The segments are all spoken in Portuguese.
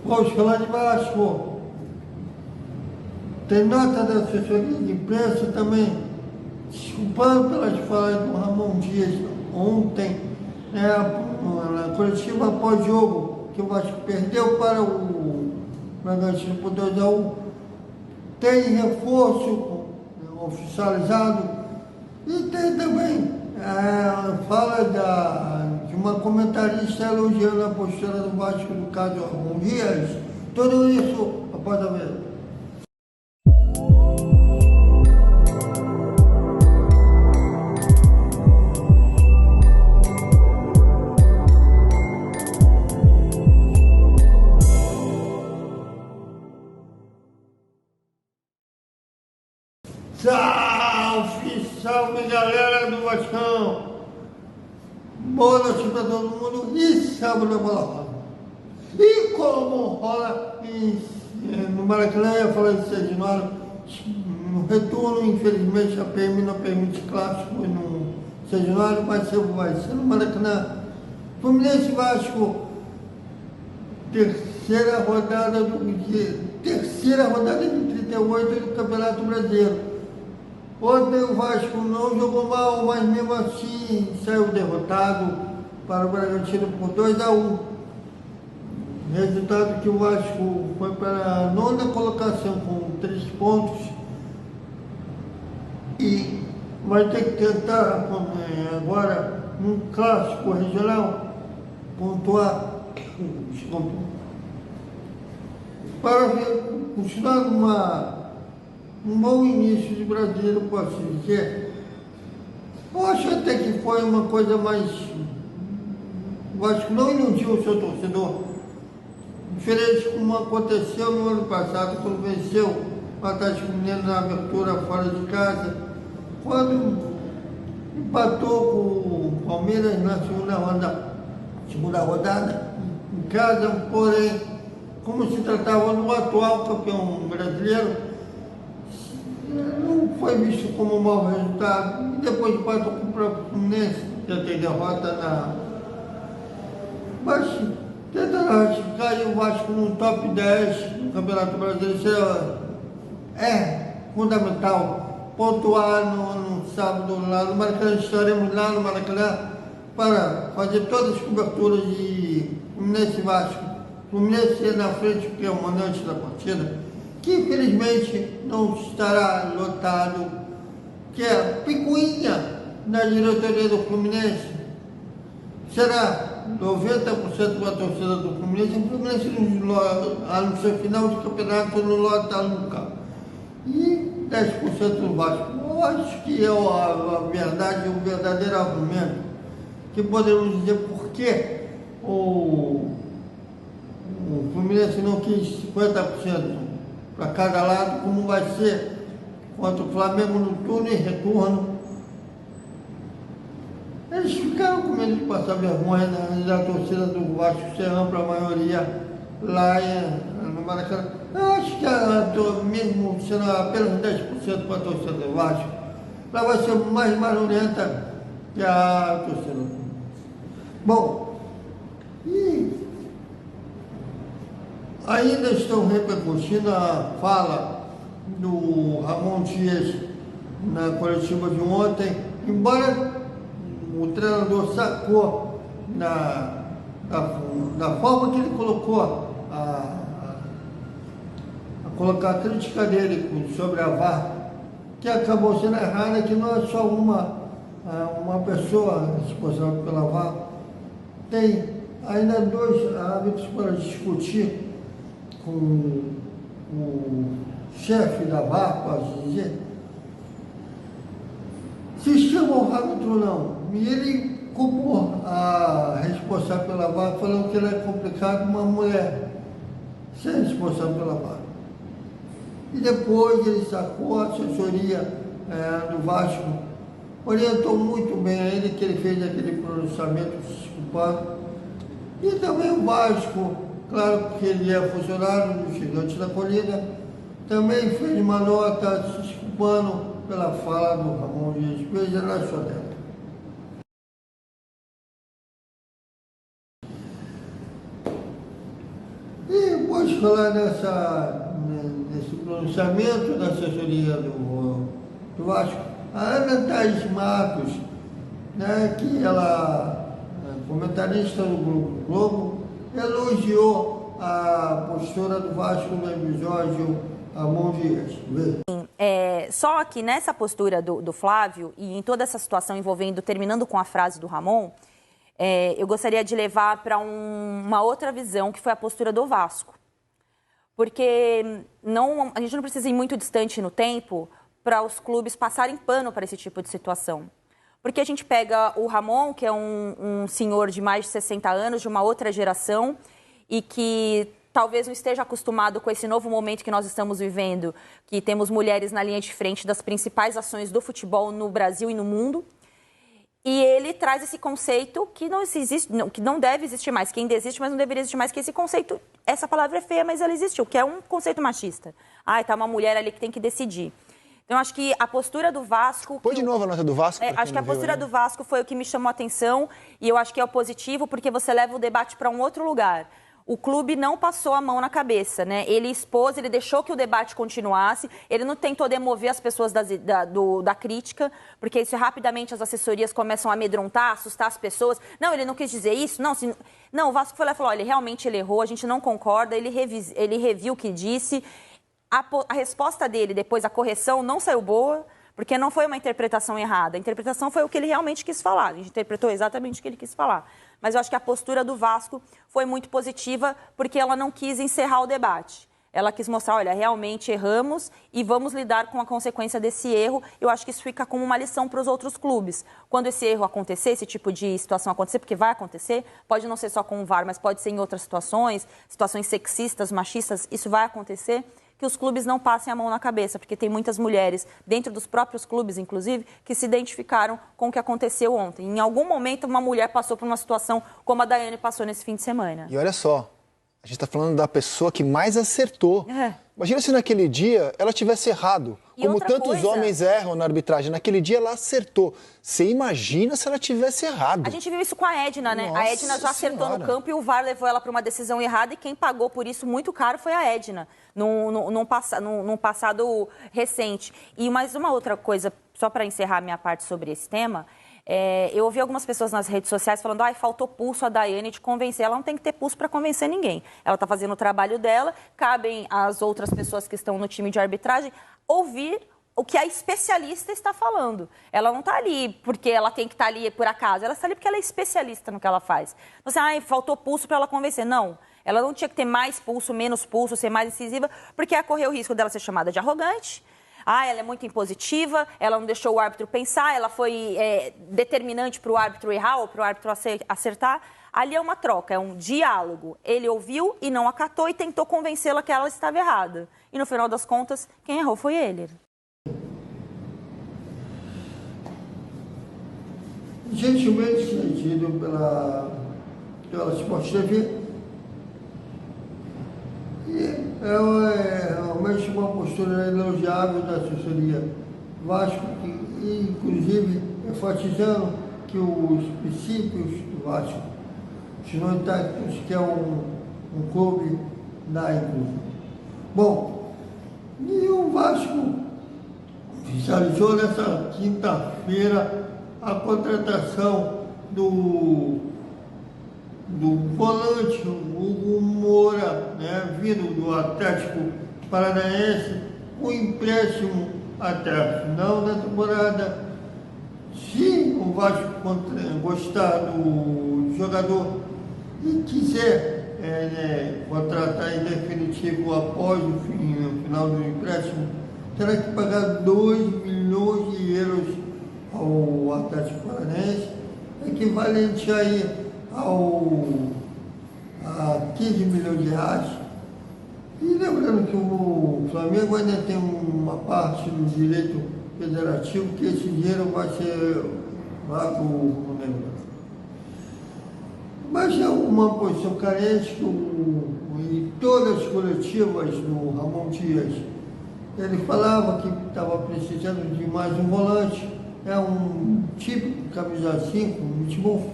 Vamos falar de Vasco. Tem nota da assessoria de imprensa também, desculpando pelas falas do Ramon Dias ontem, na coletiva após-jogo, que o Vasco perdeu para o Bragantino por 2-1. Tem reforço oficializado e tem também fala de uma comentarista elogiando a postura do Vasco no caso do Ramon Dias. Tudo isso após a ver. Salve, salve galera do Vascão! Boa noite para todo mundo e sábado a bola rola. E como rola no Maracanã, eu falei de 6 de novembro, no retorno, infelizmente a PM não permite clássico no 6 de novembro, mas vai ser no Maracanã. Fluminense Vasco, terceira rodada de 38 do Campeonato Brasileiro. Ontem o Vasco não jogou mal, mas mesmo assim saiu derrotado para o Bragantino por 2-1. Resultado que o Vasco foi para a 9ª colocação com 3 pontos e vai ter que tentar agora num clássico regional pontuar para continuar um bom início de brasileiro, posso dizer. Eu acho até que foi uma coisa mais... O Vasco não iludiu o seu torcedor. Diferente como aconteceu no ano passado, quando venceu o Atlético Mineiro na abertura fora de casa, quando empatou com o Palmeiras na segunda rodada, em casa, porém, como se tratava do atual campeão brasileiro, não foi visto como um mau resultado. E depois empatou com o próprio Fluminense, já tem derrota mas tentando ratificar o Vasco no top 10 do Campeonato Brasileiro. Isso é fundamental. Pontuar no sábado lá no Maracanã. Estaremos lá no Maracanã para fazer todas as coberturas de Fluminense e Vasco. Fluminense na frente, porque é o mandante da partida, que infelizmente não estará lotado, que é picuinha na diretoria do Fluminense. Será 90% da torcida do Fluminense. O Fluminense no seu final de campeonato não lota nunca. E 10% do Vasco. Eu acho que é a verdade, o verdadeiro argumento, que podemos dizer por que o Fluminense não quis 50% para cada lado, como vai ser contra o Flamengo no turno e retorno. Eles ficaram com medo de passar vergonha da torcida do Vasco ser ampla a maioria lá no Maracanã. Eu acho que mesmo sendo apenas 10% para a torcida do Vasco, ela vai ser mais barulhenta que a torcida do Fluminense. Bom, e ainda estão repercutindo a fala do Ramon Dias na coletiva de ontem, embora o treinador sacou da forma que ele colocou a colocar a crítica dele sobre a VAR, que acabou sendo errada, que não é só uma pessoa responsável pela VAR, tem ainda 2 árbitros para discutir com o chefe da VAR, posso dizer, se chama o árbitro ou não. E ele culpou a responsável pela VAR, falando que era complicado uma mulher ser responsável pela VAR. E depois ele sacou a assessoria do Vasco, orientou muito bem a ele, que ele fez aquele pronunciamento se desculpando. E também o Vasco, claro que ele é funcionário do Gigante da Colina, também fez uma nota se desculpando pela fala do Ramon Dias. Veja na sua tela. E Vamos falar nesse pronunciamento da assessoria do Vasco. A Ana Thaís Matos, né, que ela é comentarista do Grupo Globo, elogiou a postura do Vasco no episódio Ramon Dias. Só que nessa postura do Flávio e em toda essa situação envolvendo, terminando com a frase do Ramon, eu gostaria de levar para uma outra visão, que foi a postura do Vasco. Porque a gente não precisa ir muito distante no tempo para os clubes passarem pano para esse tipo de situação. Porque a gente pega o Ramon, que é um senhor de mais de 60 anos, de uma outra geração, e que talvez não esteja acostumado com esse novo momento que nós estamos vivendo, que temos mulheres na linha de frente das principais ações do futebol no Brasil e no mundo. E ele traz esse conceito que não existe, que não deve existir mais, que ainda existe, mas não deveria existir mais, que esse conceito, essa palavra é feia, mas ela existiu, que é um conceito machista. Tá uma mulher ali que tem que decidir. Então, acho que a postura do Vasco... Põe de novo a nota do Vasco. Acho que a postura do Vasco foi o que me chamou a atenção, e eu acho que é o positivo, porque você leva o debate para um outro lugar. O clube não passou a mão na cabeça, né? Ele expôs, ele deixou que o debate continuasse, ele não tentou demover as pessoas da crítica, porque isso rapidamente as assessorias começam a amedrontar, assustar as pessoas. Não, ele não quis dizer isso, não, o Vasco foi lá e falou, olha, realmente ele errou, a gente não concorda, ele reviu o que disse. A resposta dele, depois a correção, não saiu boa, porque não foi uma interpretação errada. A interpretação foi o que ele realmente quis falar. A gente interpretou exatamente o que ele quis falar. Mas eu acho que a postura do Vasco foi muito positiva, porque ela não quis encerrar o debate. Ela quis mostrar, olha, realmente erramos e vamos lidar com a consequência desse erro. Eu acho que isso fica como uma lição para os outros clubes. Quando esse erro acontecer, esse tipo de situação acontecer, porque vai acontecer, pode não ser só com o VAR, mas pode ser em outras situações sexistas, machistas, isso vai acontecer, que os clubes não passem a mão na cabeça, porque tem muitas mulheres, dentro dos próprios clubes, inclusive, que se identificaram com o que aconteceu ontem. Em algum momento, uma mulher passou por uma situação como a Daiane passou nesse fim de semana. E olha só, a gente está falando da pessoa que mais acertou. Imagina se naquele dia ela tivesse errado. Como tantos homens erram na arbitragem. Naquele dia ela acertou. Você imagina se ela tivesse errado. A gente viu isso com a Edna, né? Nossa a Edna já acertou no campo e o VAR levou ela para uma decisão errada, e quem pagou por isso muito caro foi a Edna, num passado recente. E mais uma outra coisa, só para encerrar minha parte sobre esse tema, eu ouvi algumas pessoas nas redes sociais falando, faltou pulso a Daiane de convencer. Ela não tem que ter pulso para convencer ninguém. Ela está fazendo o trabalho dela, cabem às outras pessoas que estão no time de arbitragem ouvir o que a especialista está falando. Ela não está ali porque ela tem que estar ali por acaso, ela está ali porque ela é especialista no que ela faz. Você, faltou pulso para ela convencer. Não, ela não tinha que ter mais pulso, menos pulso, ser mais incisiva, porque ia correr o risco dela ser chamada de arrogante. Ela é muito impositiva, ela não deixou o árbitro pensar, ela foi determinante para o árbitro errar ou para o árbitro acertar. Ali é uma troca, é um diálogo. Ele ouviu e não acatou e tentou convencê-la que ela estava errada. E no final das contas, quem errou foi ele. Gentilmente cedido pela Sport TV. E é realmente uma postura elogiável da assessoria Vasco, que, inclusive, enfatizando que os princípios do Vasco estão intactos, que é um clube da inclusão. Bom, e o Vasco oficializou nessa quinta-feira a contratação do volante Hugo Moura, né, vindo do Atlético Paranaense, com empréstimo até o final da temporada. Se o Vasco gostar do jogador e quiser contratar em definitivo após o final do empréstimo, terá que pagar 2 milhões de euros ao Atlético Paranaense, equivalente aí a 15 milhões de reais. E lembrando que o Flamengo ainda tem uma parte do direito federativo, que esse dinheiro vai ser lá para o negócio. Mas é uma posição carente que em todas as coletivas do Ramon Dias, ele falava que estava precisando de mais um volante, é um típico camisa 5, muito bom.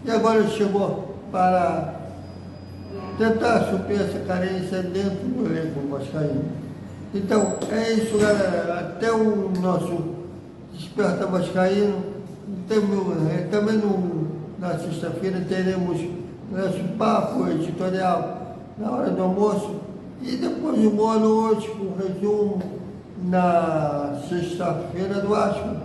E agora chegou para tentar suprir essa carência dentro do elenco vascaíno. Então, é isso, galera. Até o nosso Desperta Vascaíno. Também na sexta-feira teremos nosso papo editorial na hora do almoço e depois de boa noite, com resumo na sexta-feira do Asco.